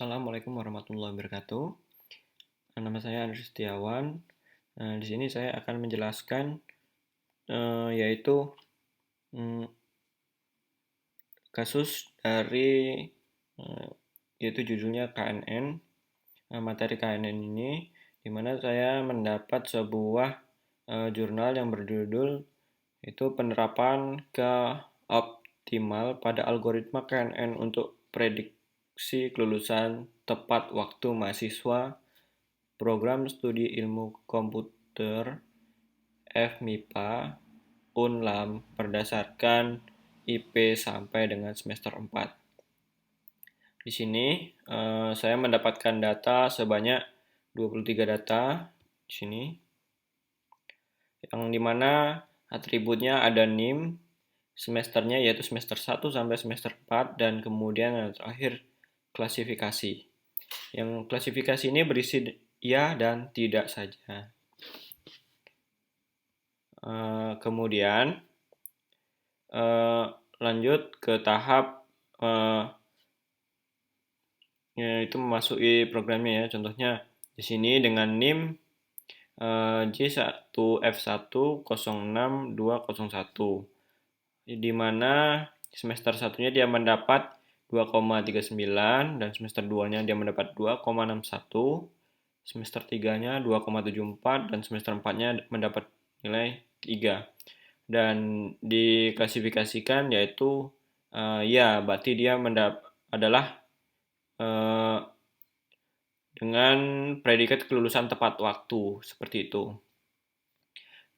Assalamualaikum warahmatullahi wabarakatuh. Nama saya Andri Setiawan. Di sini saya akan menjelaskan yaitu mm, kasus dari yaitu judulnya KNN. Materi KNN ini di mana saya mendapat sebuah jurnal yang berjudul itu penerapan ke optimal pada algoritma KNN untuk prediksi kelulusan tepat waktu mahasiswa Program Studi Ilmu Komputer (FMIPA) Unlam berdasarkan IP sampai dengan semester 4. Di sini saya mendapatkan data sebanyak 23 data di sini. Yang dimana atributnya ada NIM, semesternya yaitu semester 1 sampai semester 4, dan kemudian yang terakhir klasifikasi. Yang klasifikasi ini berisi ya dan tidak saja. Kemudian lanjut ke tahap yaitu memasuki programnya ya. Contohnya di sini dengan NIM J1F1060201, di mana semester 1-nya dia mendapat 2,39 dan semester 2-nya dia mendapat 2,61, semester 3-nya 2,74 dan semester 4-nya mendapat nilai 3. Dan diklasifikasikan yaitu ya berarti dia adalah dengan predikat kelulusan tepat waktu seperti itu.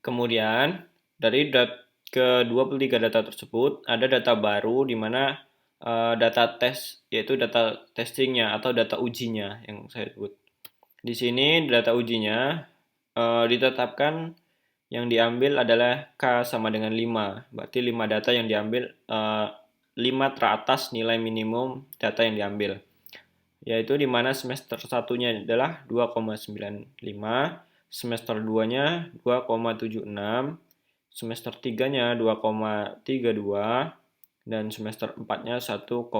Kemudian dari ke-23 data tersebut ada data baru di mana data tes yaitu data testingnya atau data ujinya yang saya sebut. Di sini data ujinya ditetapkan yang diambil adalah K sama dengan 5. Berarti 5 data yang diambil 5 teratas nilai minimum data yang diambil. Yaitu di mana semester 1-nya adalah 2,95, semester 2-nya 2,76, semester 3-nya 2,32, dan semester 4-nya 1,8.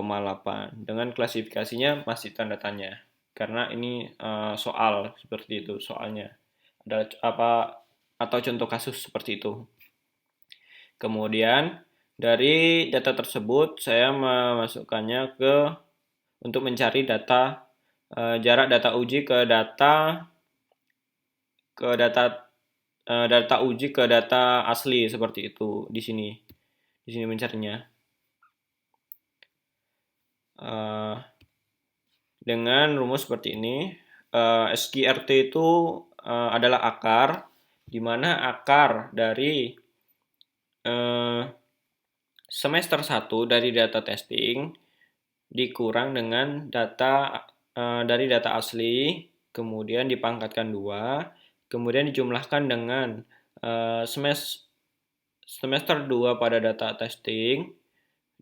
Dengan klasifikasinya masih tanda tanya. Karena ini soal seperti itu soalnya. Ada apa atau contoh kasus seperti itu. Kemudian dari data tersebut saya memasukkannya untuk mencari jarak data uji ke data uji ke data asli seperti itu di sini mencarinya dengan rumus seperti ini. SQRT itu adalah akar, di mana akar dari semester 1 dari data testing dikurang dengan data dari data asli, kemudian dipangkatkan 2, kemudian dijumlahkan dengan semester 2 pada data testing,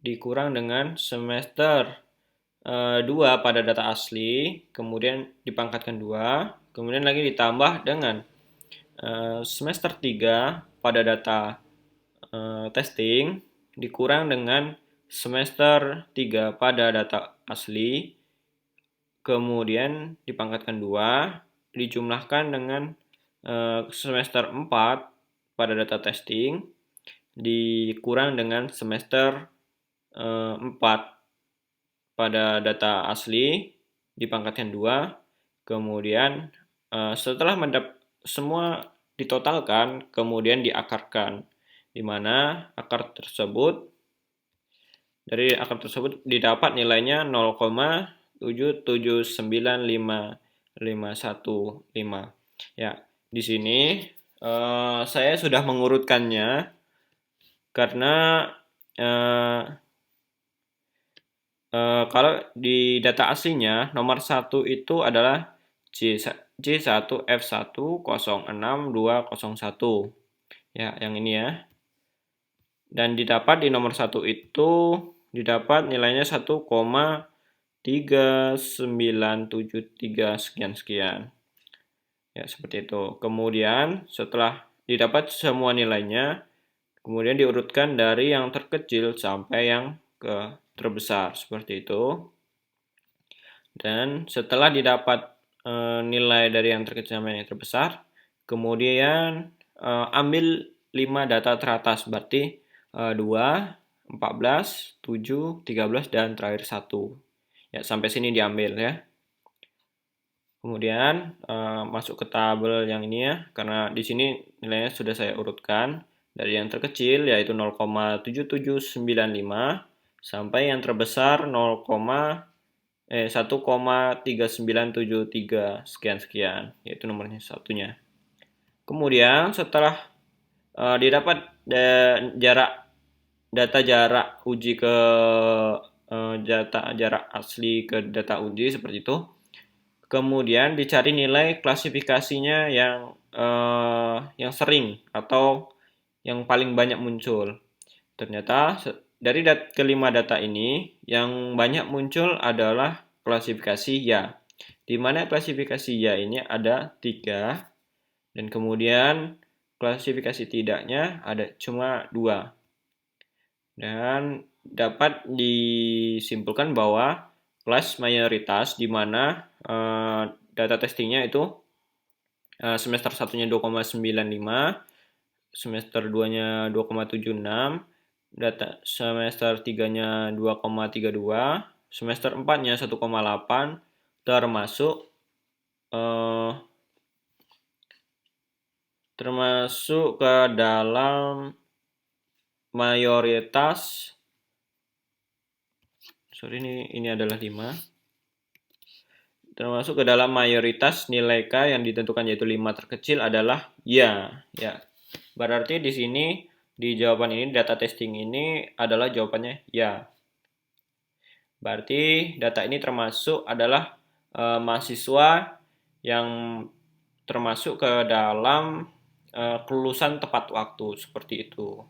dikurang dengan semester 2 pada data asli, kemudian dipangkatkan 2, kemudian lagi ditambah dengan semester 3 pada data testing, dikurang dengan semester 3 pada data asli, kemudian dipangkatkan 2, dijumlahkan dengan semester 4 pada data testing, dikurang dengan semester 4 pada data asli, dipangkatkan 2, kemudian setelah semua ditotalkan, kemudian diakarkan, di mana dari akar tersebut didapat nilainya 0,7795515. Ya, di sini saya sudah mengurutkannya karena kalau di data aslinya nomor 1 itu adalah J1F1060201. Ya, yang ini ya. Dan didapat di nomor 1 itu didapat nilainya 1,3973 sekian. Ya, seperti itu. Kemudian setelah didapat semua nilainya, kemudian diurutkan dari yang terkecil sampai yang terbesar seperti itu. Dan setelah didapat nilai dari yang terkecil sampai yang terbesar, kemudian ambil 5 data teratas, berarti 2, 14, 7, 13, dan terakhir 1. Ya, sampai sini diambil ya. Kemudian masuk ke tabel yang ini ya, karena di sini nilainya sudah saya urutkan dari yang terkecil yaitu 0,7795 sampai yang terbesar 1,3973 sekian-sekian, yaitu nomornya satunya. Kemudian setelah didapat data jarak uji ke data jarak asli ke data uji seperti itu. Kemudian dicari nilai klasifikasinya yang sering atau yang paling banyak muncul. Ternyata dari kelima data ini yang banyak muncul adalah klasifikasi ya. Di mana klasifikasi ya ini ada 3 dan kemudian klasifikasi tidaknya ada cuma 2. Dan dapat disimpulkan bahwa kelas mayoritas di mana data testingnya itu semester 1-nya 2,95, semester 2-nya 2,76, data semester 3-nya 2,32, semester 4-nya 1,8, termasuk ke dalam mayoritas. Ini adalah 5. Termasuk ke dalam mayoritas nilai K yang ditentukan yaitu 5 terkecil adalah ya. Ya. Berarti di sini di jawaban ini data testing ini adalah jawabannya ya. Berarti data ini termasuk adalah mahasiswa yang termasuk ke dalam kelulusan tepat waktu seperti itu.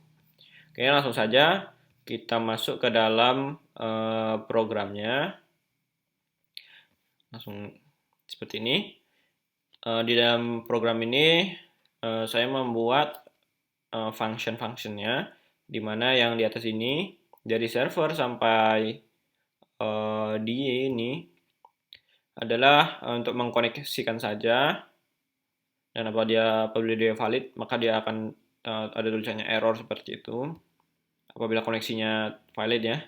Oke, langsung saja kita masuk ke dalam programnya. Langsung seperti ini. Di dalam program ini saya membuat function-functionnya, di mana yang di atas ini dari server sampai di ini adalah untuk mengkoneksikan saja, dan apabila dia valid maka dia akan ada tulisannya error seperti itu apabila koneksinya valid ya.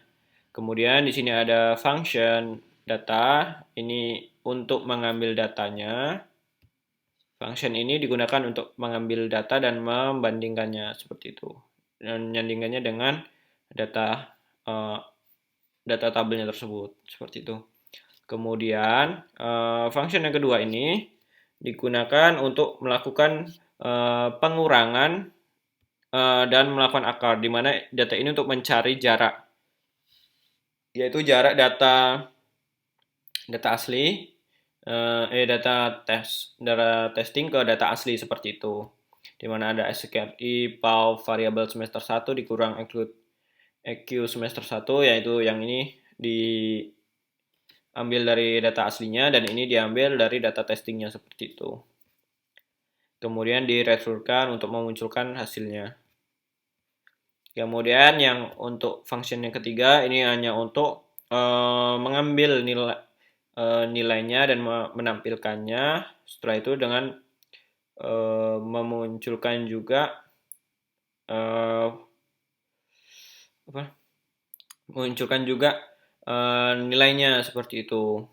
Kemudian di sini ada function data, ini untuk mengambil datanya. Function ini digunakan untuk mengambil data dan membandingkannya seperti itu. Dan menyandingkannya dengan data tabelnya tersebut seperti itu. Kemudian function yang kedua ini digunakan untuk melakukan pengurangan dan melakukan akar, di mana data ini untuk mencari jarak, yaitu jarak data asli, data testing ke data asli seperti itu, di mana ada SKRI, PAU, variabel semester 1 dikurang EQ semester 1, yaitu yang ini diambil dari data aslinya dan ini diambil dari data testingnya seperti itu. Kemudian direturkan untuk memunculkan hasilnya. Kemudian yang untuk function yang ketiga ini hanya untuk mengambil nilainya dan menampilkannya. Setelah itu dengan memunculkan juga nilainya seperti itu.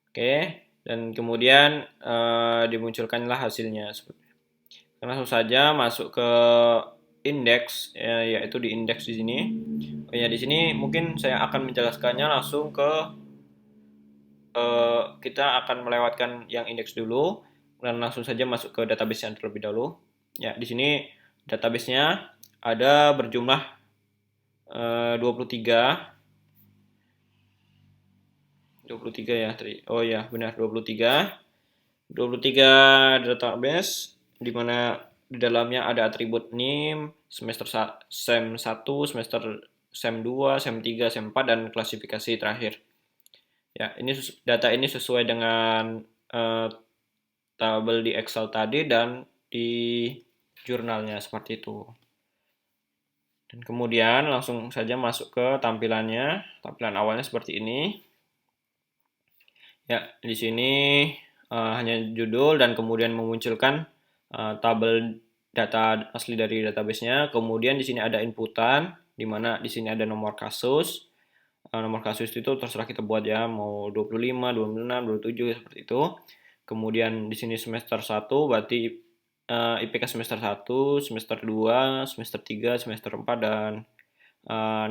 Oke, dan kemudian dimunculkanlah hasilnya. Langsung saja masuk ke indeks, yaitu di indeks di sini. Ya, di sini mungkin saya akan menjelaskannya langsung ke kita akan melewatkan yang indeks dulu dan langsung saja masuk ke database yang terlebih dahulu. Ya, di sini database-nya ada berjumlah 23 ya. Oh ya, benar 23 database di mana di dalamnya ada atribut name, semester SEM 1, semester SEM 2, SEM 3, SEM 4 dan klasifikasi terakhir. Ya, ini data ini sesuai dengan tabel di Excel tadi dan di jurnalnya seperti itu. Dan kemudian langsung saja masuk ke tampilannya. Tampilan awalnya seperti ini. Ya, di sini hanya judul dan kemudian memunculkan tabel data asli dari database-nya. Kemudian di sini ada inputan, di mana di sini ada nomor kasus. Nomor kasus itu terserah kita buat ya, mau 25, 26, 27 seperti itu. Kemudian di sini semester 1 berarti IPK semester 1, semester 2, semester 3, semester 4 dan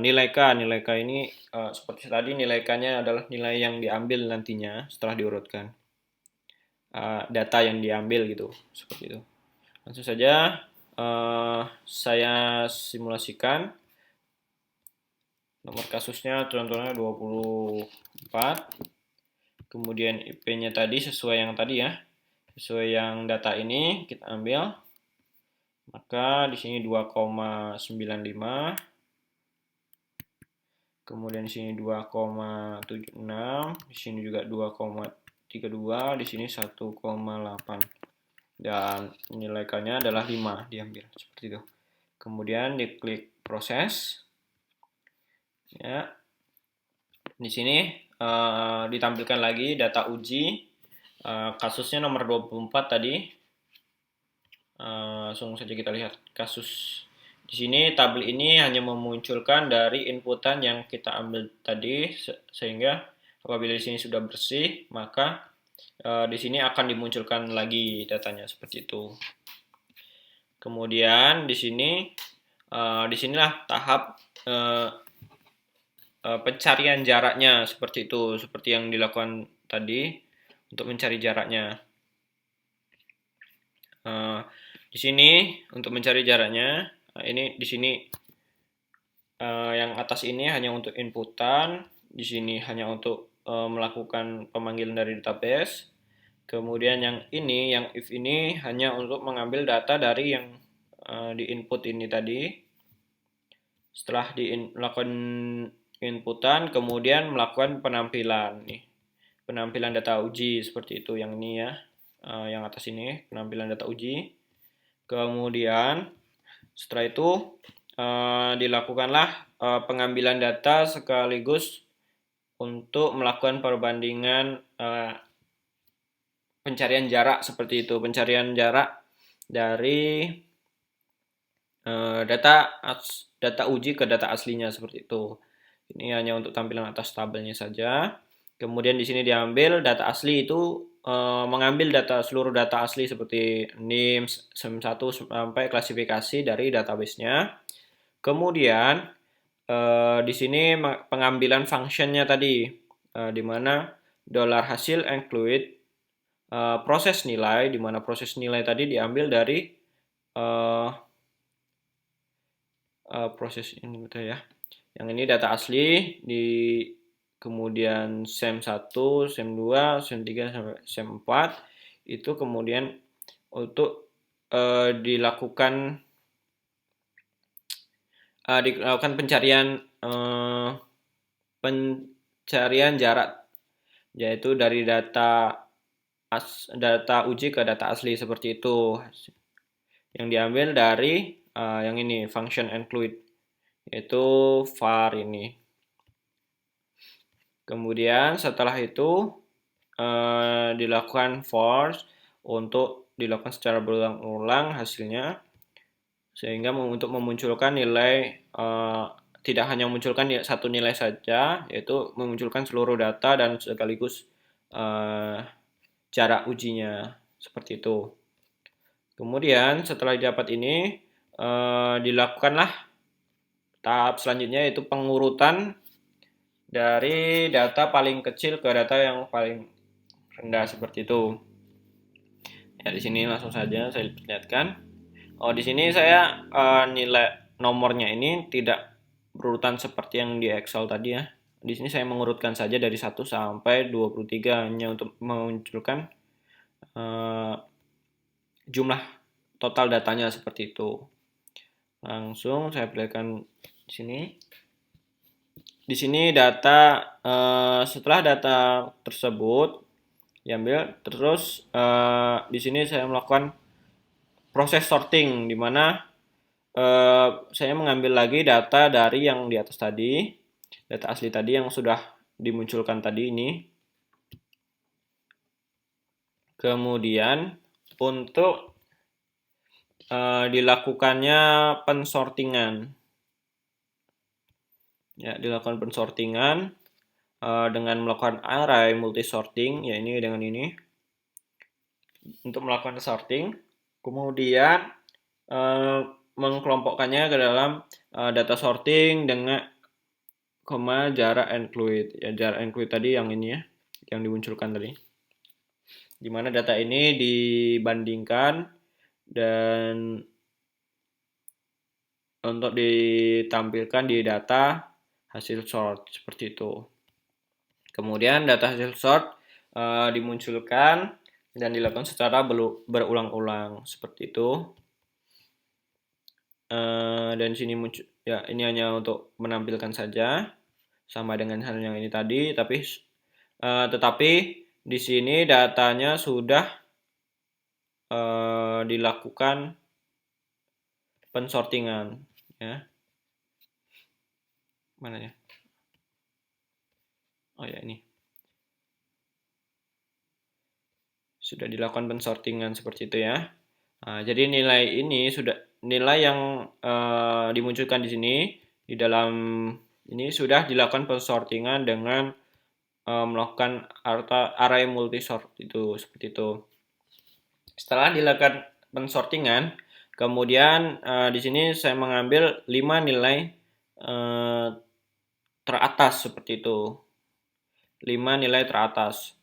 nilai K ini seperti tadi nilai K-nya adalah nilai yang diambil nantinya setelah diurutkan. Data yang diambil gitu, seperti itu. Langsung saja saya simulasikan. Nomor kasusnya contohnya 24. Kemudian IP-nya tadi sesuai yang tadi ya. Sesuai yang data ini kita ambil. Maka di sini 2,95. Kemudian di sini 2,76, di sini juga 2,32, di sini 1,8. Dan nilai K-nya adalah 5 diambil seperti itu. Kemudian diklik proses. Ya. Di sini ditampilkan lagi data uji. Kasusnya nomor 24 tadi. Langsung saja kita lihat kasus. Di sini tabel ini hanya memunculkan dari inputan yang kita ambil tadi, sehingga apabila di sini sudah bersih, maka di sini akan dimunculkan lagi datanya seperti itu. Kemudian di sini, disinilah tahap pencarian jaraknya seperti itu, seperti yang dilakukan tadi untuk mencari jaraknya. Di sini untuk mencari jaraknya, ini di sini yang atas ini hanya untuk inputan, di sini hanya untuk melakukan pemanggilan dari database. Kemudian yang ini, yang if ini hanya untuk mengambil data dari yang di input ini tadi. Setelah melakukan inputan, kemudian melakukan penampilan nih, penampilan data uji seperti itu yang ini ya, yang atas ini penampilan data uji. Kemudian setelah itu dilakukanlah pengambilan data sekaligus untuk melakukan perbandingan pencarian jarak seperti itu, pencarian jarak dari data uji ke data aslinya seperti itu. Ini hanya untuk tampilan atas tabelnya saja. Kemudian di sini diambil data asli itu mengambil seluruh data asli seperti NIM, SEM1 sampai klasifikasi dari database-nya. Kemudian di sini pengambilan functionnya tadi, di mana $hasil include proses nilai, di mana proses nilai tadi diambil dari proses ini betul ya. Yang ini data asli di kemudian SEM1, SEM2, SEM3 sampai SEM4 itu kemudian untuk dilakukan pencarian jarak, yaitu dari data uji ke data asli seperti itu, yang diambil dari yang ini function include, yaitu var ini. Kemudian setelah itu dilakukan for untuk dilakukan secara berulang-ulang hasilnya, sehingga untuk memunculkan nilai, tidak hanya memunculkan satu nilai saja, yaitu memunculkan seluruh data dan sekaligus jarak ujinya seperti itu. Kemudian setelah didapat ini dilakukanlah tahap selanjutnya, yaitu pengurutan dari data paling kecil ke data yang paling rendah seperti itu. Ya, di sini langsung saja saya perlihatkan. Di sini saya nilai nomornya ini tidak berurutan seperti yang di Excel tadi ya. Di sini saya mengurutkan saja dari 1 sampai 23 hanya untuk memunculkan jumlah total datanya seperti itu. Langsung saya perlihatkan di sini. Di sini data setelah data tersebut diambil, terus di sini saya melakukan proses sorting, di mana saya mengambil lagi data dari yang di atas tadi, data asli tadi yang sudah dimunculkan tadi ini. Kemudian untuk dilakukannya pensortingan. Ya, dilakukan pensortingan dengan melakukan array multisorting, ya ini dengan ini. Untuk melakukan sorting, kemudian mengkelompokkannya ke dalam data sorting dengan jarak include. Ya, jarak include tadi yang ini ya, yang dimunculkan tadi. Di mana data ini dibandingkan dan untuk ditampilkan di data hasil sort seperti itu. Kemudian data hasil sort dimunculkan dan dilakukan secara berulang-ulang seperti itu. Dan sini muncul ya, ini hanya untuk menampilkan saja sama dengan hal yang ini tadi, tetapi di sini datanya sudah dilakukan pensortingan ya. Mana ya? Oh ya, ini sudah dilakukan pensortingan seperti itu ya. Nah, jadi nilai ini nilai yang dimunculkan di sini di dalam ini sudah dilakukan pensortingan dengan melakukan array multisort itu seperti itu. Setelah dilakukan pensortingan, kemudian di sini saya mengambil 5 nilai teratas seperti itu. 5 nilai teratas.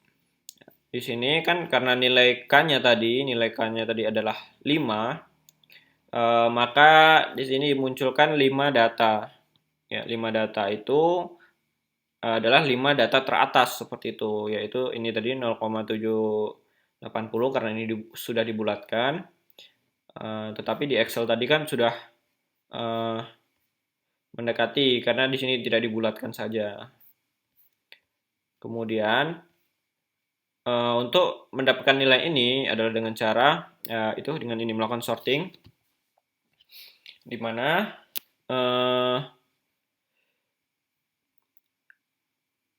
Di sini kan karena nilai K-nya tadi adalah 5, maka di sini dimunculkan 5 data. Ya, 5 data itu adalah 5 data teratas seperti itu, yaitu ini tadi 0,780 karena ini sudah dibulatkan. Tetapi di Excel tadi kan sudah mendekati karena di sini tidak dibulatkan saja. Kemudian untuk mendapatkan nilai ini adalah dengan cara itu dengan ini melakukan sorting, di mana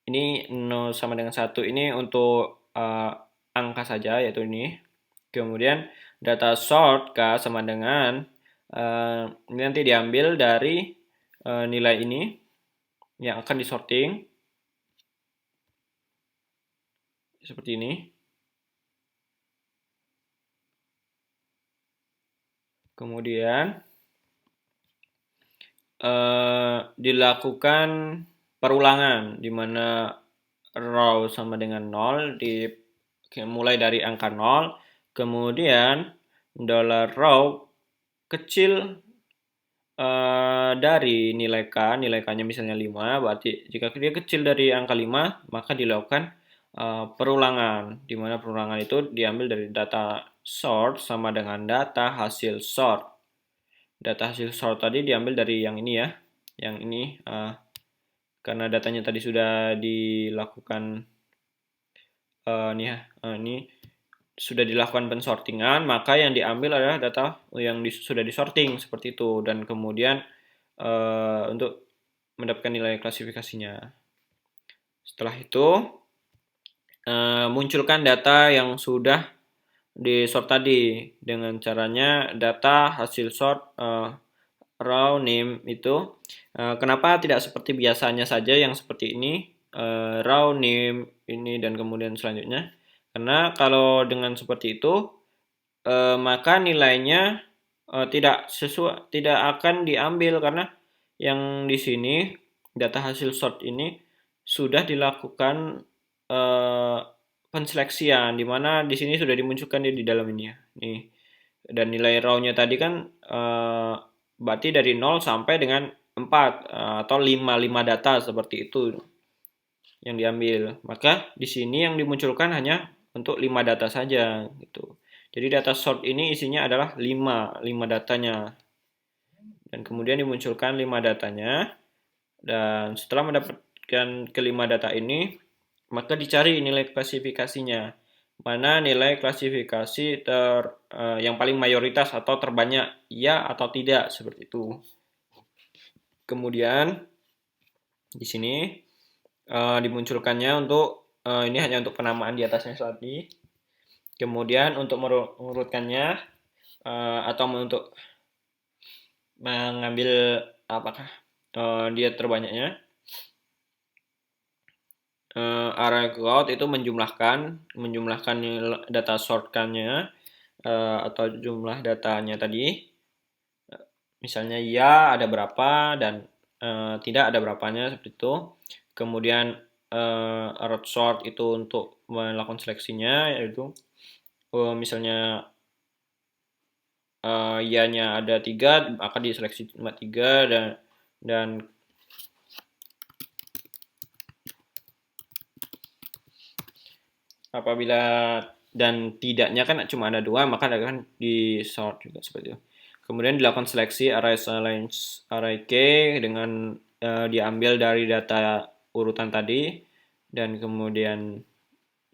ini 0 sama dengan 1 ini untuk angka saja, yaitu ini. Kemudian data sort K sama dengan ini nanti diambil dari nilai ini yang akan disorting seperti ini. Kemudian dilakukan perulangan di mana row sama dengan 0 mulai dari angka 0, kemudian $row kecil dari nilai K-nya misalnya 5, berarti jika dia kecil dari angka 5, maka dilakukan perulangan, di mana perulangan itu diambil dari data sort sama dengan data hasil sort. Data hasil sort tadi diambil dari yang ini ya, yang ini karena datanya tadi sudah dilakukan ini sudah dilakukan pensortingan, maka yang diambil adalah data yang sudah disorting seperti itu, dan kemudian untuk mendapatkan nilai klasifikasinya. Setelah itu munculkan data yang sudah disort tadi dengan caranya data hasil sort row name itu. Kenapa tidak seperti biasanya saja yang seperti ini, row name ini dan kemudian selanjutnya? Karena kalau dengan seperti itu maka nilainya tidak akan diambil karena yang di sini data hasil sort ini sudah dilakukan penseleksian, di mana di sini sudah dimunculkan di dalam ini ya. Nih. Dan nilai raw-nya tadi kan berarti dari 0 sampai dengan 4 atau 5 data seperti itu yang diambil. Maka di sini yang dimunculkan hanya untuk 5 data saja gitu. Jadi data sort ini isinya adalah 5 datanya. Dan kemudian dimunculkan 5 datanya. Dan setelah mendapatkan kelima data ini, maka dicari nilai klasifikasinya. mana nilai klasifikasi yang paling mayoritas atau terbanyak, ya atau tidak, seperti itu. Kemudian di sini dimunculkannya ini hanya untuk penamaan di atasnya tadi. Kemudian untuk mengurutkannya atau untuk mengambil apakah dia terbanyaknya, array cloud itu menjumlahkan data sortkannya atau jumlah datanya tadi. Misalnya ya ada berapa dan tidak ada berapanya, seperti itu. Kemudian root sort itu untuk melakukan seleksinya, yaitu misalnya ya-nya ada 3, maka diseleksi cuma 3, dan apabila dan tidaknya kan cuma ada 2, maka akan di sort juga seperti itu. Kemudian dilakukan seleksi array K dengan diambil dari data urutan tadi, dan kemudian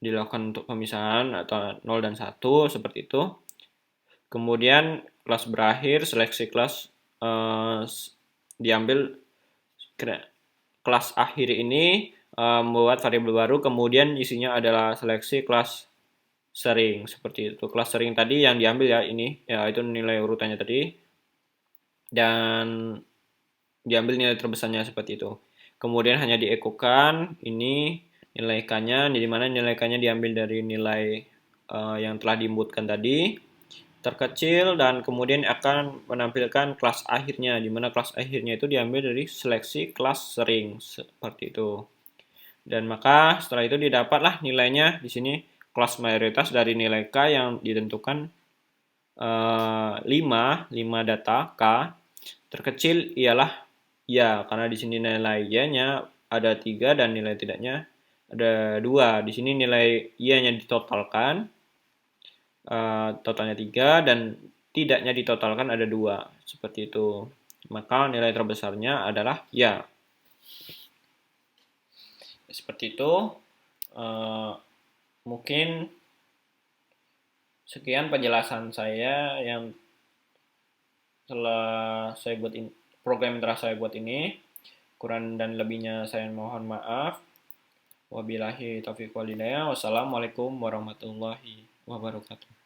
dilakukan untuk pemisahan atau 0 dan 1 seperti itu. Kemudian kelas berakhir, seleksi kelas diambil. Kelas akhir ini membuat variabel baru, kemudian isinya adalah seleksi kelas sering, seperti itu. Kelas sering tadi yang diambil ya ini, ya itu nilai urutannya tadi, dan diambil nilai terbesarnya seperti itu. Kemudian hanya diekokan ini nilai k-nya, di mana nilai k-nya diambil dari nilai yang telah diinputkan tadi terkecil, dan kemudian akan menampilkan kelas akhirnya, di mana kelas akhirnya itu diambil dari seleksi kelas sering, seperti itu. Dan maka setelah itu didapatlah nilainya di sini, kelas mayoritas dari nilai k yang ditentukan 5 data k, terkecil ialah ya, karena di sini nilai y-nya ada 3 dan nilai tidaknya ada 2. Di sini nilai y-nya ditotalkan, totalnya 3, dan tidaknya ditotalkan ada 2, seperti itu. Maka nilai terbesarnya adalah ya. Seperti itu. Mungkin sekian penjelasan saya yang telah saya buat ini, program yang telah saya buat ini. Kurang dan lebihnya saya mohon maaf. Wabillahi taufiq walhidayah. Wassalamualaikum warahmatullahi wabarakatuh.